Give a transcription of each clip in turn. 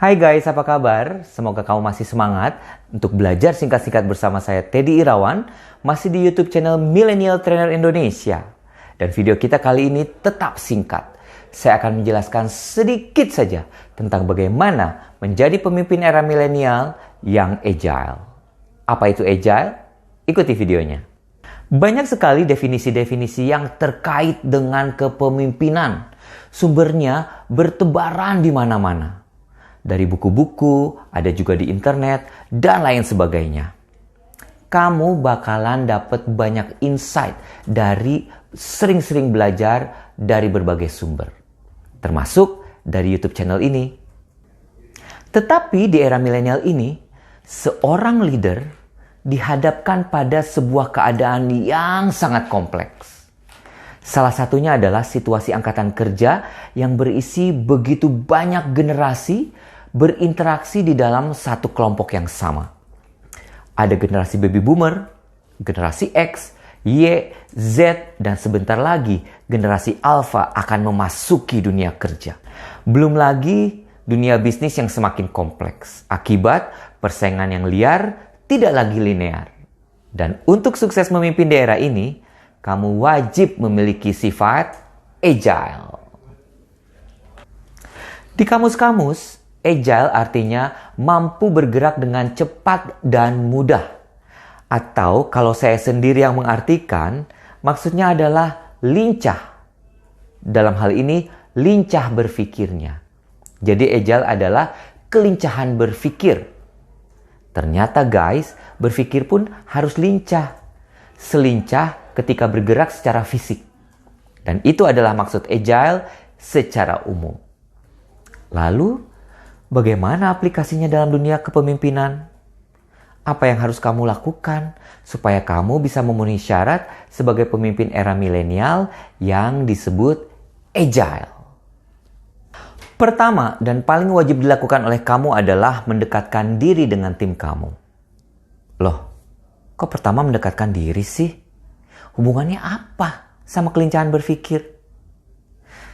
Hai guys, apa kabar? Semoga kamu masih semangat untuk belajar singkat-singkat bersama saya Teddy Irawan, masih di YouTube channel Millennial Trainer Indonesia. Dan video kita kali ini tetap singkat. Saya akan menjelaskan sedikit saja tentang bagaimana menjadi pemimpin era milenial yang agile. Apa itu agile? Ikuti videonya. Banyak sekali definisi-definisi yang terkait dengan kepemimpinan. Sumbernya bertebaran di mana-mana. Dari buku-buku, ada juga di internet, dan lain sebagainya. Kamu bakalan dapat banyak insight dari sering-sering belajar dari berbagai sumber. Termasuk dari YouTube channel ini. Tetapi di era milenial ini, seorang leader dihadapkan pada sebuah keadaan yang sangat kompleks. Salah satunya adalah situasi angkatan kerja yang berisi begitu banyak generasi berinteraksi di dalam satu kelompok yang sama. Ada generasi baby boomer, generasi X, Y, Z, dan sebentar lagi generasi Alpha akan memasuki dunia kerja. Belum lagi dunia bisnis yang semakin kompleks akibat persaingan yang liar, tidak lagi linear. Dan untuk sukses memimpin di era ini, kamu wajib memiliki sifat agile. Di kamus-kamus, agile artinya mampu bergerak dengan cepat dan mudah. Atau kalau saya sendiri yang mengartikan, maksudnya adalah lincah. Dalam hal ini, lincah berpikirnya. Jadi agile adalah kelincahan berpikir. Ternyata guys, berpikir pun harus lincah. Selincah ketika bergerak secara fisik. Dan itu adalah maksud agile secara umum. Lalu, bagaimana aplikasinya dalam dunia kepemimpinan? Apa yang harus kamu lakukan supaya kamu bisa memenuhi syarat sebagai pemimpin era milenial yang disebut agile? Pertama dan paling wajib dilakukan oleh kamu adalah mendekatkan diri dengan tim kamu. Loh, kok pertama mendekatkan diri sih? Hubungannya apa sama kelincahan berpikir?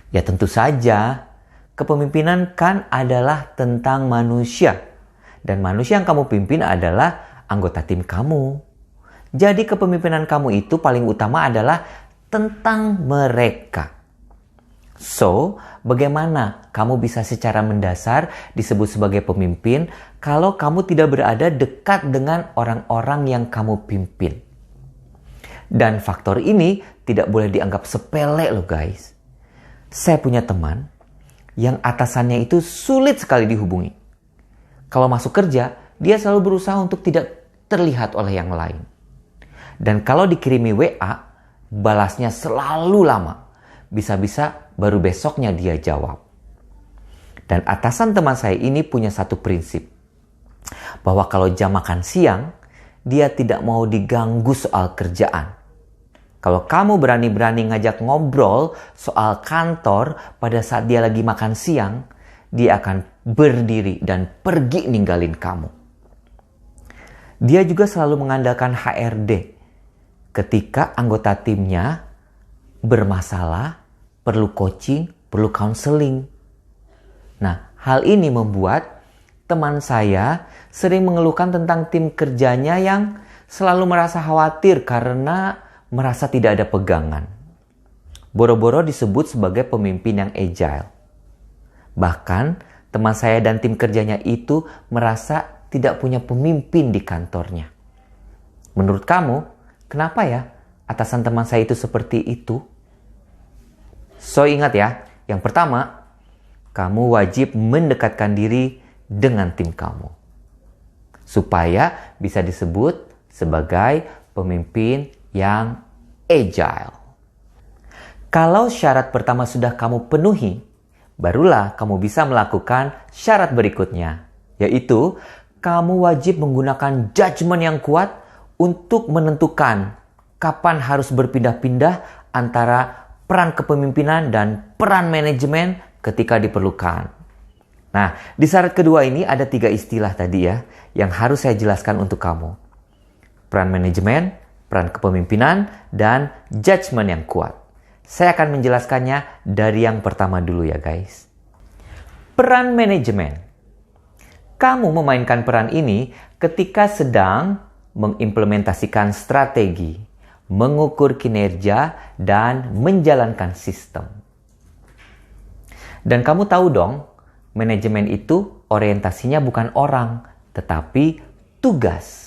Ya tentu saja, kepemimpinan kan adalah tentang manusia. Dan manusia yang kamu pimpin adalah anggota tim kamu. Jadi kepemimpinan kamu itu paling utama adalah tentang mereka. So, bagaimana kamu bisa secara mendasar disebut sebagai pemimpin kalau kamu tidak berada dekat dengan orang-orang yang kamu pimpin? Dan faktor ini tidak boleh dianggap sepele loh guys. Saya punya teman yang atasannya itu sulit sekali dihubungi. Kalau masuk kerja, dia selalu berusaha untuk tidak terlihat oleh yang lain. Dan kalau dikirimi WA, balasnya selalu lama. Bisa-bisa baru besoknya dia jawab. Dan atasan teman saya ini punya satu prinsip. Bahwa kalau jam makan siang, dia tidak mau diganggu soal kerjaan. Kalau kamu berani-berani ngajak ngobrol soal kantor pada saat dia lagi makan siang, dia akan berdiri dan pergi ninggalin kamu. Dia juga selalu mengandalkan HRD ketika anggota timnya bermasalah, perlu coaching, perlu counseling. Nah, hal ini membuat teman saya sering mengeluhkan tentang tim kerjanya yang selalu merasa khawatir karena merasa tidak ada pegangan. Boro-boro disebut sebagai pemimpin yang agile. Bahkan teman saya dan tim kerjanya itu merasa tidak punya pemimpin di kantornya. Menurut kamu, kenapa ya atasan teman saya itu seperti itu? So ingat ya, yang pertama, kamu wajib mendekatkan diri dengan tim kamu. Supaya bisa disebut sebagai pemimpin yang agile. Kalau syarat pertama sudah kamu penuhi, barulah kamu bisa melakukan syarat berikutnya, yaitu kamu wajib menggunakan judgement yang kuat untuk menentukan kapan harus berpindah-pindah antara peran kepemimpinan dan peran manajemen ketika diperlukan. Nah, di syarat kedua ini ada 3 istilah tadi ya, yang harus saya jelaskan untuk kamu. Peran manajemen, peran kepemimpinan, dan judgement yang kuat. Saya akan menjelaskannya dari yang pertama dulu ya guys. Peran manajemen. Kamu memainkan peran ini ketika sedang mengimplementasikan strategi, mengukur kinerja, dan menjalankan sistem. Dan kamu tahu dong, manajemen itu orientasinya bukan orang, tetapi tugas.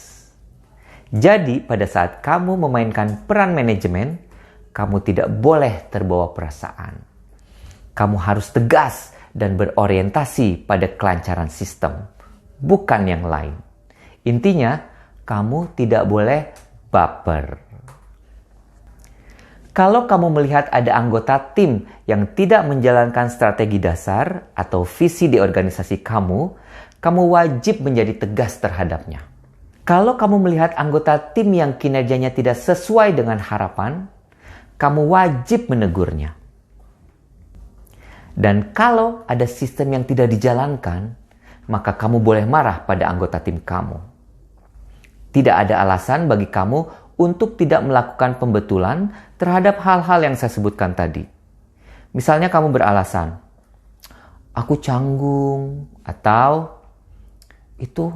Jadi, pada saat kamu memainkan peran manajemen, kamu tidak boleh terbawa perasaan. Kamu harus tegas dan berorientasi pada kelancaran sistem, bukan yang lain. Intinya, kamu tidak boleh baper. Kalau kamu melihat ada anggota tim yang tidak menjalankan strategi dasar atau visi di organisasi kamu wajib menjadi tegas terhadapnya. Kalau kamu melihat anggota tim yang kinerjanya tidak sesuai dengan harapan, kamu wajib menegurnya. Dan kalau ada sistem yang tidak dijalankan, maka kamu boleh marah pada anggota tim kamu. Tidak ada alasan bagi kamu untuk tidak melakukan pembetulan terhadap hal-hal yang saya sebutkan tadi. Misalnya kamu beralasan, aku canggung, atau itu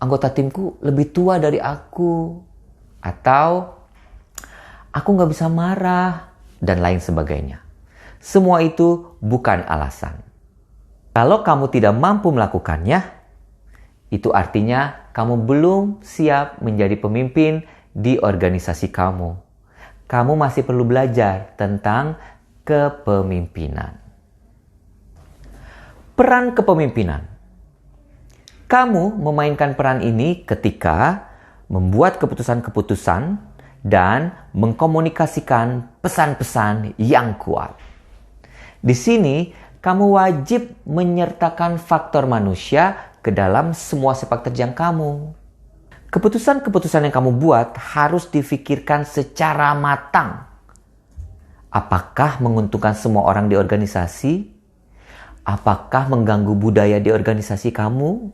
anggota timku lebih tua dari aku, atau aku nggak bisa marah, dan lain sebagainya. Semua itu bukan alasan. Kalau kamu tidak mampu melakukannya, itu artinya kamu belum siap menjadi pemimpin di organisasi kamu. Kamu masih perlu belajar tentang kepemimpinan. Peran kepemimpinan. Kamu memainkan peran ini ketika membuat keputusan-keputusan dan mengkomunikasikan pesan-pesan yang kuat. Di sini, kamu wajib menyertakan faktor manusia ke dalam semua sepak terjang kamu. Keputusan-keputusan yang kamu buat harus difikirkan secara matang. Apakah menguntungkan semua orang di organisasi? Apakah mengganggu budaya di organisasi kamu?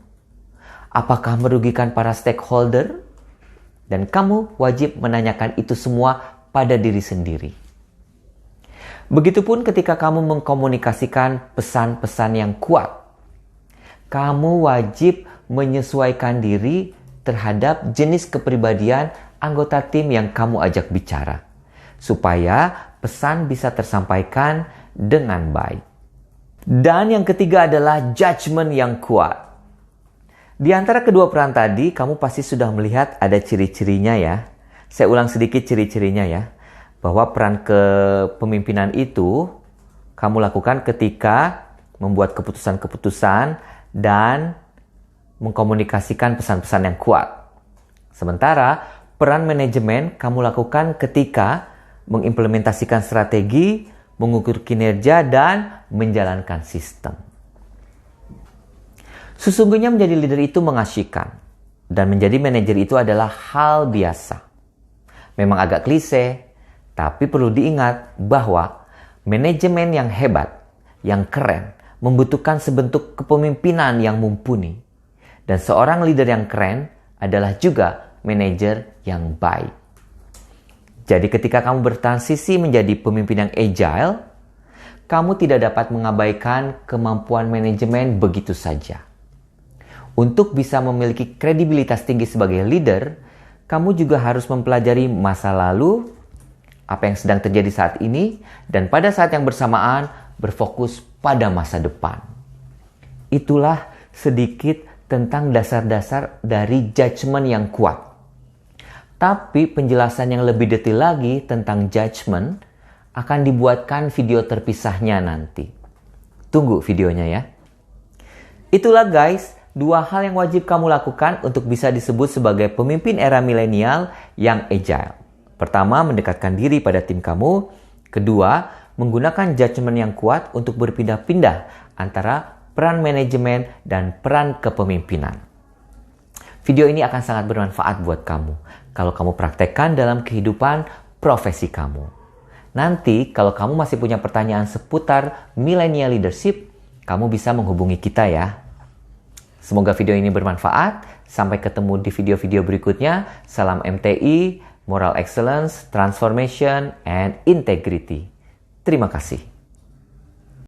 Apakah merugikan para stakeholder? Dan kamu wajib menanyakan itu semua pada diri sendiri. Begitupun ketika kamu mengkomunikasikan pesan-pesan yang kuat. Kamu wajib menyesuaikan diri terhadap jenis kepribadian anggota tim yang kamu ajak bicara, supaya pesan bisa tersampaikan dengan baik. Dan yang ketiga adalah judgement yang kuat. Di antara kedua peran tadi, kamu pasti sudah melihat ada ciri-cirinya ya. Saya ulang sedikit ciri-cirinya ya. Bahwa peran kepemimpinan itu kamu lakukan ketika membuat keputusan-keputusan dan mengkomunikasikan pesan-pesan yang kuat. Sementara peran manajemen kamu lakukan ketika mengimplementasikan strategi, mengukur kinerja, dan menjalankan sistem. Sesungguhnya menjadi leader itu mengasyikkan, dan menjadi manajer itu adalah hal biasa. Memang agak klise, tapi perlu diingat bahwa manajemen yang hebat, yang keren, membutuhkan sebentuk kepemimpinan yang mumpuni. Dan seorang leader yang keren adalah juga manajer yang baik. Jadi ketika kamu bertransisi menjadi pemimpin yang agile, kamu tidak dapat mengabaikan kemampuan manajemen begitu saja. Untuk bisa memiliki kredibilitas tinggi sebagai leader, kamu juga harus mempelajari masa lalu, apa yang sedang terjadi saat ini, dan pada saat yang bersamaan berfokus pada masa depan. Itulah sedikit tentang dasar-dasar dari judgement yang kuat. Tapi penjelasan yang lebih detail lagi tentang judgement akan dibuatkan video terpisahnya nanti. Tunggu videonya ya. Itulah guys, 2 hal yang wajib kamu lakukan untuk bisa disebut sebagai pemimpin era milenial yang agile. Pertama, mendekatkan diri pada tim kamu. Kedua, menggunakan judgement yang kuat untuk berpindah-pindah antara peran manajemen dan peran kepemimpinan. Video ini akan sangat bermanfaat buat kamu kalau kamu praktekkan dalam kehidupan profesi kamu. Nanti kalau kamu masih punya pertanyaan seputar millennial leadership, kamu bisa menghubungi kita ya. Semoga video ini bermanfaat. Sampai ketemu di video-video berikutnya. Salam MTI, Moral Excellence, Transformation, and Integrity. Terima kasih.